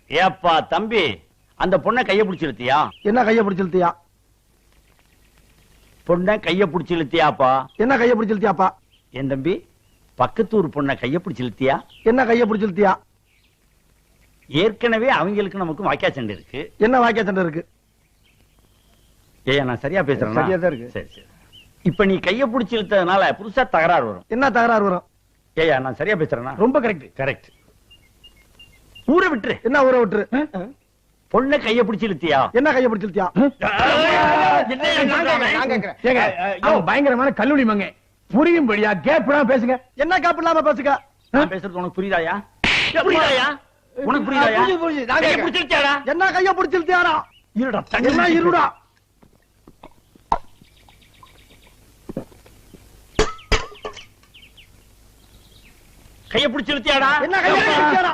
ஏப்பா தம்பி, அந்த பொண்ணை கைய பிடிச்சு இழுத்தியா? என்ன கைய பிடிச்சு இழுத்தியா? பொண்ணை கைய பிடிச்சு இழுத்தியாப்பா? என்ன கைய பிடிச்சு இழுத்தியாப்பா? என் தம்பி, பக்கத்தூர் பொண்ணை கைய பிடிச்சு இழுத்தியா? என்ன கைய பிடிச்சு இழுத்தியா? ஏற்கனவே அவங்களுக்கு நமக்கு வாக்கியா சண்டை இருக்கு. என்ன வாக்கியா சண்டை இருக்கு? ஏயா நான் சரியா பேசுறேன்? சரியா தான் இருக்கு. சரி சரி. இப்ப நீ கைய பிடிச்சு இழுத்ததுனால புதுசா தகராறு வரும். என்ன தகராறு வரும்? ஏயா நான் சரியா பேசுறேன்னா? ரொம்ப கரெக்ட். கரெக்ட். ஊரை விட்டுரு. என்ன ஊரை விட்டுரு? பொண்ணை கைய பிடிச்சு இழுத்தியா? என்ன கைய பிடிச்சு இழுத்தியா? பயங்கரமான கல்லூரி மங்க புரியும்படியா கேப்லாம் பேசுங்க. என்ன கேப் இல்லாம பேசுங்க? நான் பேசுறது உனக்கு புரியுதாயா? புரியுதாயா? உனக்கு புரியுதாயா? கைய பிடிச்சு இழுத்தியாடா? என்ன கைய பிடிச்சு இழுத்தியாடா? இருடா, என்ன இருடா? கைய பிடிச்சு இழுத்தியாடா? என்ன கைய பிடிச்சு இழுத்தியாடா?